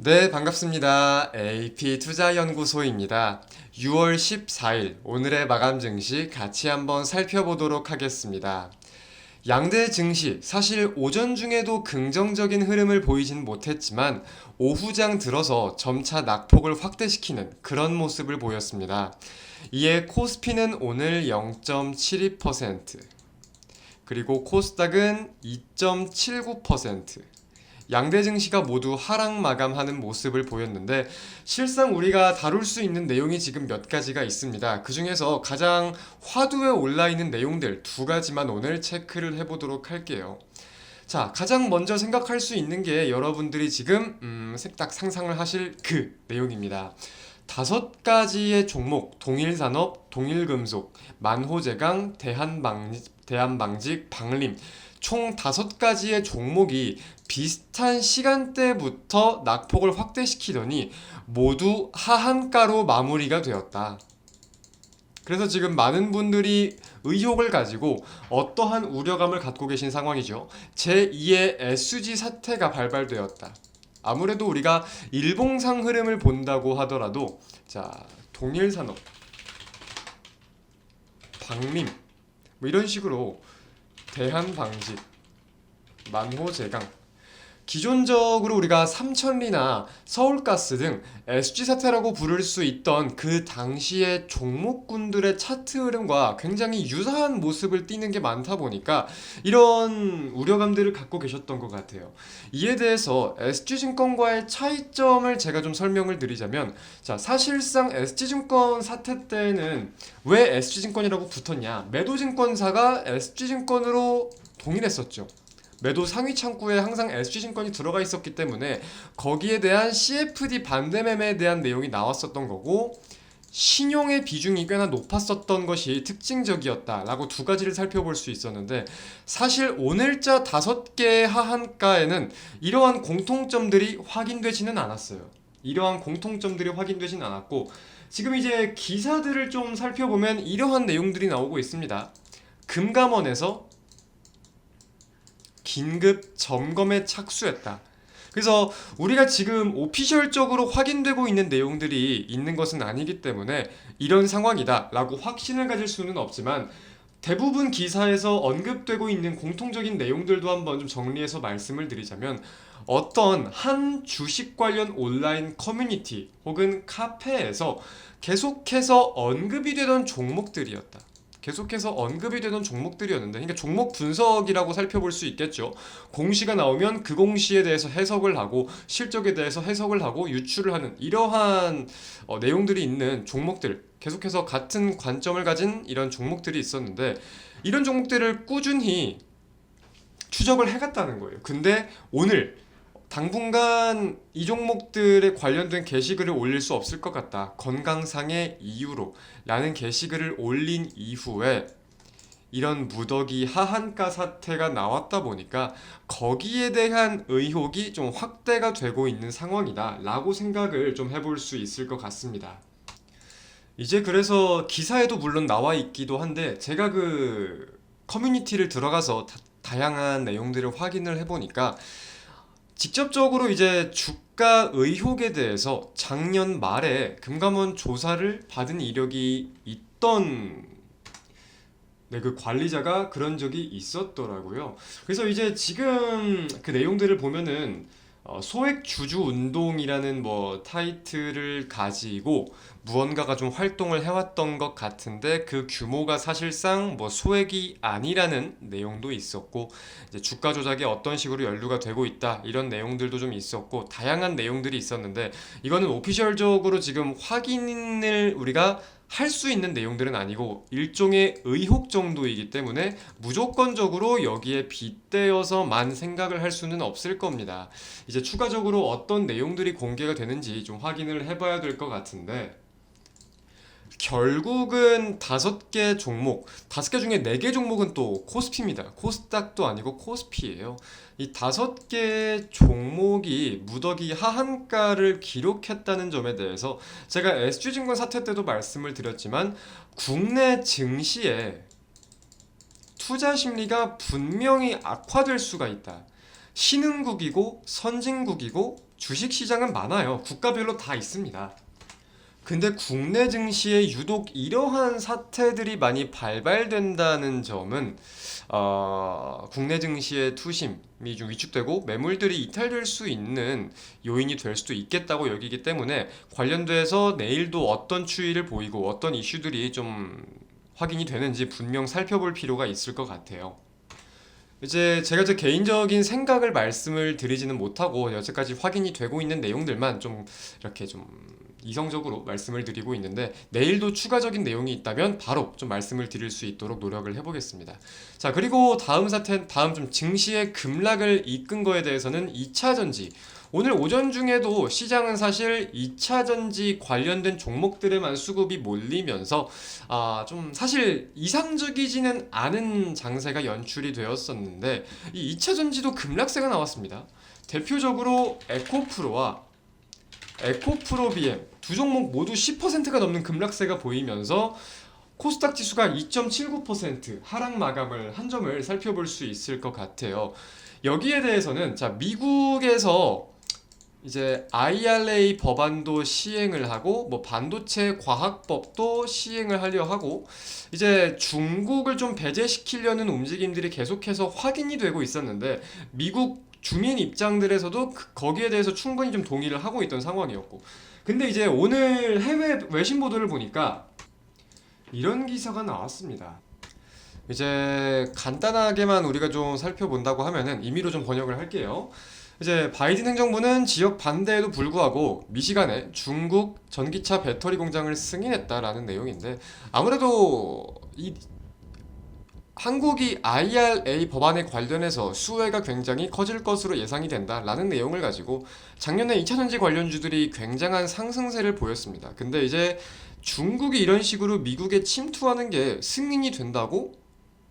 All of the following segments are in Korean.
네, 반갑습니다. AP투자연구소입니다. 6월 14일 오늘의 마감 증시 같이 한번 살펴보도록 하겠습니다. 양대 증시, 사실 오전 중에도 긍정적인 흐름을 보이진 못했지만 오후장 들어서 점차 낙폭을 확대시키는 그런 모습을 보였습니다. 이에 코스피는 오늘 0.72%, 그리고 코스닥은 2.79%, 양대 증시가 모두 하락 마감하는 모습을 보였는데 실상 우리가 다룰 수 있는 내용이 지금 몇 가지가 있습니다. 그 중에서 가장 화두에 올라 있는 내용들 두 가지만 오늘 체크를 해보도록 할게요. 자, 가장 먼저 생각할 수 있는 게 여러분들이 지금 딱 상상을 하실 그 내용입니다. 다섯 가지의 종목, 동일산업, 동일금속, 만호제강, 대한방직, 방림, 총 다섯 가지의 종목이 비슷한 시간대부터 낙폭을 확대시키더니 모두 하한가로 마무리가 되었다. 그래서 지금 많은 분들이 의혹을 가지고 어떠한 우려감을 갖고 계신 상황이죠. 제2의 SG 사태가 발발되었다. 아무래도 우리가 일봉상 흐름을 본다고 하더라도 자, 동일산업, 방림 뭐 이런 식으로 대한방직, 만호제강, 기존적으로 우리가 삼천리나 서울가스 등 SG 사태라고 부를 수 있던 그 당시의 종목군들의 차트 흐름과 굉장히 유사한 모습을 띠는 게 많다 보니까 이런 우려감들을 갖고 계셨던 것 같아요. 이에 대해서 SG증권과의 차이점을 제가 좀 설명을 드리자면, 자, 사실상 SG증권 사태 때는 왜 SG증권이라고 붙었냐? 매도증권사가 SG증권으로 동일했었죠. 매도 상위 창구에 항상 SG증권이 들어가 있었기 때문에 거기에 대한 CFD 반대 매매에 대한 내용이 나왔었던 거고, 신용의 비중이 꽤나 높았었던 것이 특징적이었다라고 두 가지를 살펴볼 수 있었는데, 사실 오늘자 다섯 개의 하한가에는 이러한 공통점들이 확인되지는 않았어요. 이러한 공통점들이 확인되진 않았고, 지금 이제 기사들을 좀 살펴보면 이러한 내용들이 나오고 있습니다. 금감원에서 긴급 점검에 착수했다. 그래서 우리가 지금 오피셜적으로 확인되고 있는 내용들이 있는 것은 아니기 때문에 이런 상황이다 라고 확신을 가질 수는 없지만, 대부분 기사에서 언급되고 있는 공통적인 내용들도 한번 좀 정리해서 말씀을 드리자면, 어떤 한 주식 관련 온라인 커뮤니티 혹은 카페에서 계속해서 언급이 되던 종목들이었다. 계속해서 언급이 되던 종목들이었는데, 그러니까 종목 분석이라고 살펴볼 수 있겠죠. 공시가 나오면 그 공시에 대해서 해석을 하고 실적에 대해서 해석을 하고 유출을 하는 이러한 내용들이 있는 종목들, 계속해서 같은 관점을 가진 이런 종목들이 있었는데, 이런 종목들을 꾸준히 추적을 해갔다는 거예요. 근데 오늘 당분간 이 종목들에 관련된 게시글을 올릴 수 없을 것 같다, 건강상의 이유로 라는 게시글을 올린 이후에 이런 무더기 하한가 사태가 나왔다 보니까 거기에 대한 의혹이 좀 확대가 되고 있는 상황이다 라고 생각을 좀 해볼 수 있을 것 같습니다. 이제 그래서 기사에도 물론 나와 있기도 한데, 제가 그 커뮤니티를 들어가서 다양한 내용들을 확인을 해보니까 직접적으로 이제 주가 의혹에 대해서 작년 말에 금감원 조사를 받은 이력이 있던, 네, 그 관리자가 그런 적이 있었더라고요. 그래서 이제 지금 그 내용들을 보면은 소액 주주 운동이라는 뭐 타이틀을 가지고 무언가가 좀 활동을 해왔던 것 같은데, 그 규모가 사실상 뭐 소액이 아니라는 내용도 있었고, 이제 주가 조작에 어떤 식으로 연루가 되고 있다 이런 내용들도 좀 있었고, 다양한 내용들이 있었는데, 이거는 오피셜적으로 지금 확인을 우리가 할 수 있는 내용들은 아니고 일종의 의혹 정도이기 때문에 무조건적으로 여기에 빗대어서만 생각을 할 수는 없을 겁니다. 이제 추가적으로 어떤 내용들이 공개가 되는지 좀 확인을 해봐야 될 것 같은데, 결국은 다섯 개 종목, 다섯 개 중에 네 개 종목은 또 코스피입니다. 코스닥도 아니고 코스피예요. 이 다섯 개 종목이 무더기 하한가를 기록했다는 점에 대해서 제가 SG증권 사태 때도 말씀을 드렸지만, 국내 증시에 투자 심리가 분명히 악화될 수가 있다. 신흥국이고 선진국이고 주식시장은 많아요. 국가별로 다 있습니다. 근데 국내 증시에 유독 이러한 사태들이 많이 발발된다는 점은 국내 증시의 투심이 좀 위축되고 매물들이 이탈될 수 있는 요인이 될 수도 있겠다고 여기기 때문에 관련돼서 내일도 어떤 추이를 보이고 어떤 이슈들이 좀 확인이 되는지 분명 살펴볼 필요가 있을 것 같아요. 이제 제가 제 개인적인 생각을 말씀을 드리지는 못하고 여태까지 확인이 되고 있는 내용들만 좀 이렇게 좀 이성적으로 말씀을 드리고 있는데 내일도 추가적인 내용이 있다면 바로 좀 말씀을 드릴 수 있도록 노력을 해보겠습니다. 자, 그리고 다음 좀 증시의 급락을 이끈 거에 대해서는 2차 전지. 오늘 오전 중에도 시장은 사실 2차 전지 관련된 종목들에만 수급이 몰리면서 좀 사실 이상적이지는 않은 장세가 연출이 되었었는데 이 2차 전지도 급락세가 나왔습니다. 대표적으로 에코프로 BM 두 종목 모두 10%가 넘는 급락세가 보이면서 코스닥 지수가 2.79% 하락 마감을 한 점을 살펴볼 수 있을 것 같아요. 여기에 대해서는 자, 미국에서 이제 IRA 법안도 시행을 하고 뭐 반도체 과학법도 시행을 하려 하고 이제 중국을 좀 배제시키려는 움직임들이 계속해서 확인이 되고 있었는데 미국 주민 입장들에서도 거기에 대해서 충분히 좀 동의를 하고 있던 상황이었고 근데 이제 오늘 해외 외신 보도를 보니까 이런 기사가 나왔습니다. 이제 간단하게만 우리가 좀 살펴본다고 하면은 임의로 좀 번역을 할게요. 이제 바이든 행정부는 지역 반대에도 불구하고 미시간에 중국 전기차 배터리 공장을 승인했다라는 내용인데 아무래도 이 한국이 IRA 법안에 관련해서 수혜가 굉장히 커질 것으로 예상이 된다라는 내용을 가지고 작년에 2차전지 관련주들이 굉장한 상승세를 보였습니다. 근데 이제 중국이 이런 식으로 미국에 침투하는 게 승인이 된다고?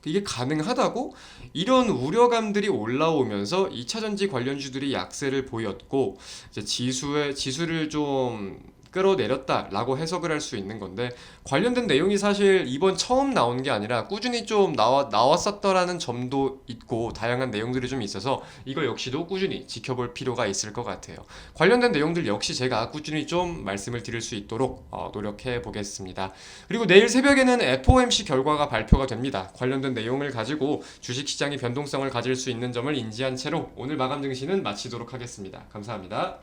이게 가능하다고? 이런 우려감들이 올라오면서 2차전지 관련주들이 약세를 보였고 이제 지수를 좀 끌어내렸다라고 해석을 할 수 있는 건데 관련된 내용이 사실 이번 처음 나온 게 아니라 꾸준히 좀 나왔었더라는 점도 있고 다양한 내용들이 좀 있어서 이거 역시도 꾸준히 지켜볼 필요가 있을 것 같아요. 관련된 내용들 역시 제가 꾸준히 좀 말씀을 드릴 수 있도록 노력해 보겠습니다. 그리고 내일 새벽에는 FOMC 결과가 발표가 됩니다. 관련된 내용을 가지고 주식시장이 변동성을 가질 수 있는 점을 인지한 채로 오늘 마감 증시는 마치도록 하겠습니다. 감사합니다.